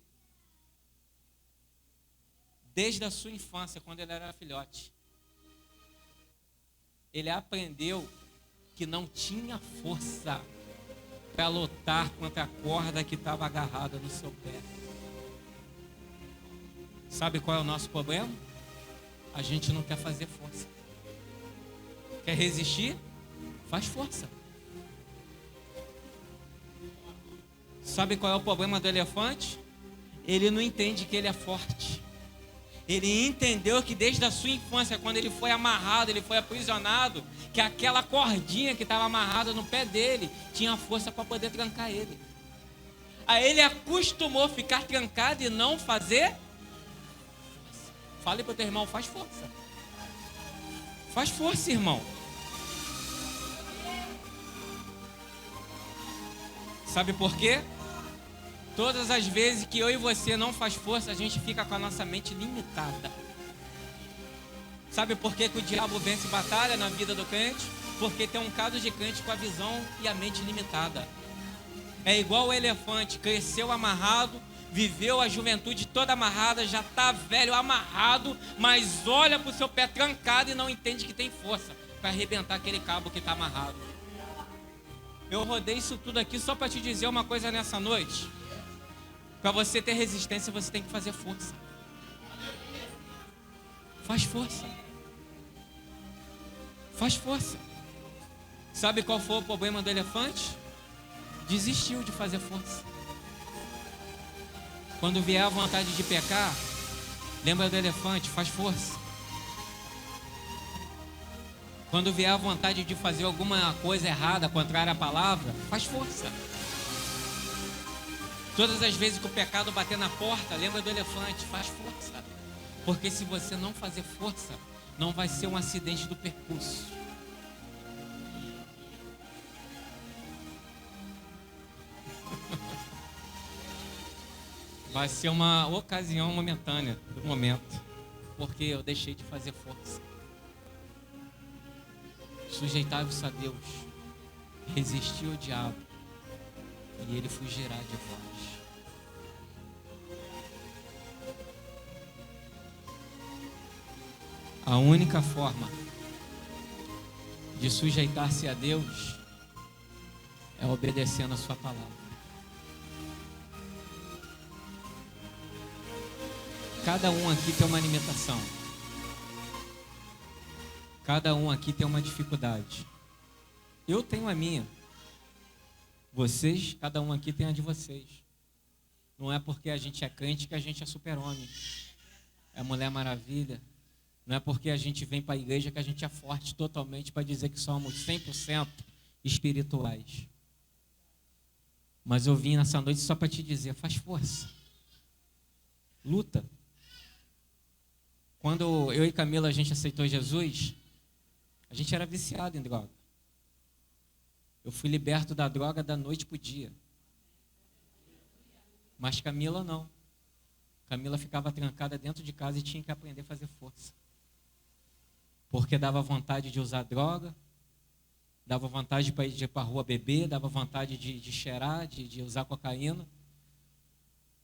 Desde a sua infância, quando ele era filhote, ele aprendeu que não tinha força para lutar contra a corda que estava agarrada no seu pé. Sabe qual é o nosso problema? A gente não quer fazer força. Quer resistir? Faz força. Sabe qual é o problema do elefante? Ele não entende que ele é forte. Ele entendeu que desde a sua infância, quando ele foi amarrado, ele foi aprisionado, que aquela cordinha que estava amarrada no pé dele tinha força para poder trancar ele. Aí ele acostumou a ficar trancado e não fazer. Fale para o teu irmão, faz força. Faz força, irmão. Sabe por quê? Todas as vezes que eu e você não faz força, a gente fica com a nossa mente limitada. Sabe por que o diabo vence batalha na vida do crente? Porque tem um caso de crente com a visão e a mente limitada. É igual o elefante, cresceu amarrado, viveu a juventude toda amarrada, já está velho amarrado, mas olha para o seu pé trancado e não entende que tem força para arrebentar aquele cabo que está amarrado. Eu rodei isso tudo aqui só para te dizer uma coisa nessa noite. Para você ter resistência, você tem que fazer força. Faz força. Faz força. Sabe qual foi o problema do elefante? Desistiu de fazer força. Quando vier a vontade de pecar, lembra do elefante, faz força. Quando vier a vontade de fazer alguma coisa errada, contrária à palavra, faz força. Todas as vezes que o pecado bater na porta, lembra do elefante, faz força. Porque se você não fazer força, não vai ser um acidente do percurso. Vai ser uma ocasião momentânea, do momento. porque eu deixei de fazer força. Sujeitai-vos a Deus, resisti ao diabo, e ele fugirá de vós. A única forma de sujeitar-se a Deus é obedecendo a sua palavra. Cada um aqui tem uma limitação. Cada um aqui tem uma dificuldade. Eu tenho a minha. Vocês, cada um aqui tem a de vocês. Não é porque a gente é crente que a gente é super-homem. É Mulher Maravilha. Não é porque a gente vem para a igreja que a gente é forte totalmente para dizer que somos 100% espirituais. Mas eu vim nessa noite só para te dizer, faz força. Luta. Quando eu e Camila a gente aceitou Jesus, a gente era viciado em droga. Eu fui liberto da droga da noite para o dia. Mas Camila não. Camila ficava trancada dentro de casa e tinha que aprender a fazer força. Porque dava vontade de usar droga, dava vontade de ir para a rua beber, dava vontade de cheirar, de usar cocaína.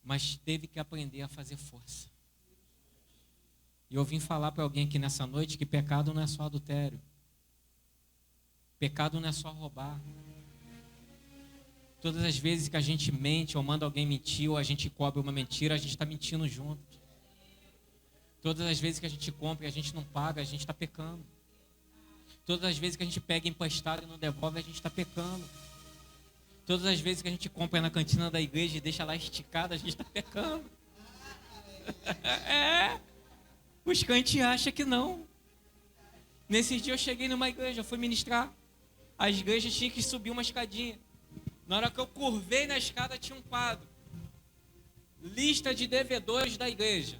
Mas teve que aprender a fazer força. E eu vim falar para alguém aqui nessa noite que pecado não é só adultério. Pecado não é só roubar. Todas as vezes que a gente mente ou manda alguém mentir ou a gente cobre uma mentira, a gente está mentindo junto. Todas as vezes que a gente compra e a gente não paga, a gente está pecando. Todas as vezes que a gente pega emprestado e não devolve, a gente está pecando. Todas as vezes que a gente compra na cantina da igreja e deixa lá esticado, a gente está pecando. Os crentes acham que não. Nesse dia eu cheguei numa igreja, fui ministrar. As igrejas tinham que subir uma escadinha. Na hora que eu curvei na escada tinha um quadro. Lista de devedores da igreja.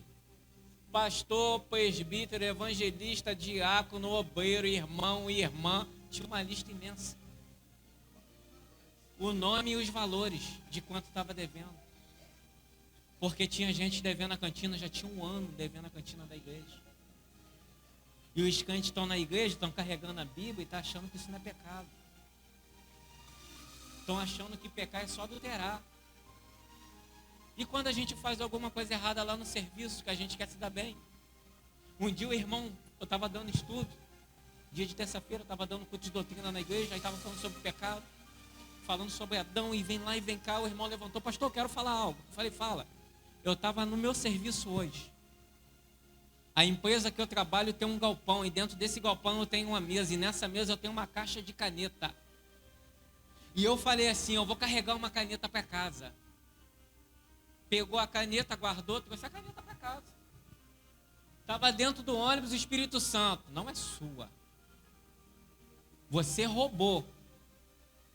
Pastor, presbítero, evangelista, diácono, obreiro, irmão e irmã. Tinha uma lista imensa. O nome e os valores de quanto estava devendo. Porque tinha gente devendo a cantina, já tinha um ano devendo a cantina da igreja. E os crentes estão na igreja, estão carregando a Bíblia e estão achando que isso não é pecado. Estão achando que pecar é só adulterar. E quando a gente faz alguma coisa errada lá no serviço, que a gente quer se dar bem. Um dia o irmão, eu estava dando estudo, dia de terça-feira, eu estava dando culto de doutrina na igreja, aí estava falando sobre pecado, falando sobre Adão, e vem lá e vem cá, o irmão levantou, pastor, eu quero falar algo. Eu falei, fala. Eu estava no meu serviço hoje. A empresa que eu trabalho tem um galpão, e dentro desse galpão eu tenho uma mesa, e nessa mesa eu tenho uma caixa de caneta. E eu falei assim, eu vou carregar uma caneta para casa. Pegou a caneta, guardou, trouxe a caneta para casa. Estava dentro do ônibus o Espírito Santo. Não é sua. Você roubou.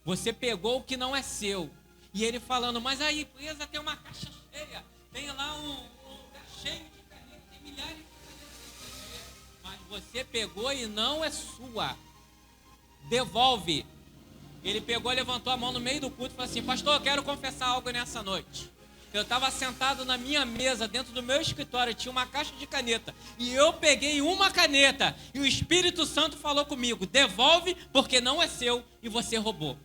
Você pegou o que não é seu. E ele falando, mas a empresa tem uma caixa cheia. Tem lá um lugar cheio de caneta, tem milhares de canetas. Mas você pegou e não é sua. Devolve. Ele pegou, levantou a mão no meio do culto e falou assim, pastor, eu quero confessar algo nessa noite. Eu estava sentado na minha mesa, dentro do meu escritório, tinha uma caixa de caneta. E eu peguei uma caneta e o Espírito Santo falou comigo, devolve porque não é seu e você roubou.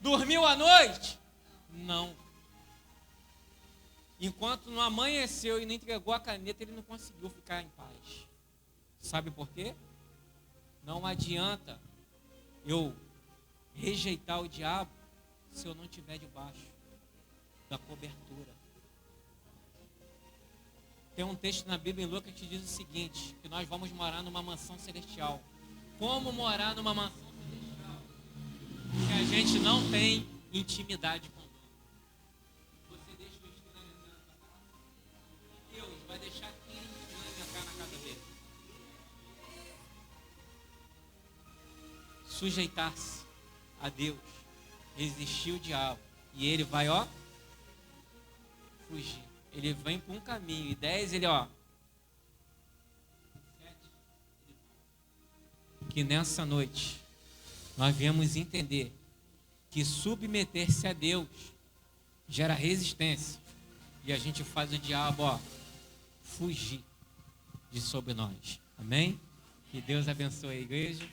Dormiu à noite? Não. Enquanto não amanheceu e não entregou a caneta, ele não conseguiu ficar em paz. Sabe por quê? Não adianta eu rejeitar o diabo se eu não estiver debaixo da cobertura. Tem um texto na Bíblia em Lucas que diz o seguinte, que nós vamos morar numa mansão celestial. Como morar numa mansão celestial? Que a gente não tem intimidade com Deus. Você deixa o estranho entrar na sua casa? Deus vai deixar quem entrar na casa dele? Sujeitar-se a Deus, resistir o diabo, e ele vai, fugir. Ele vem por um caminho, e 10 ele, 7, que nessa noite nós viemos entender que submeter-se a Deus gera resistência, e a gente faz o diabo, fugir de sobre nós. Amém? Que Deus abençoe a igreja.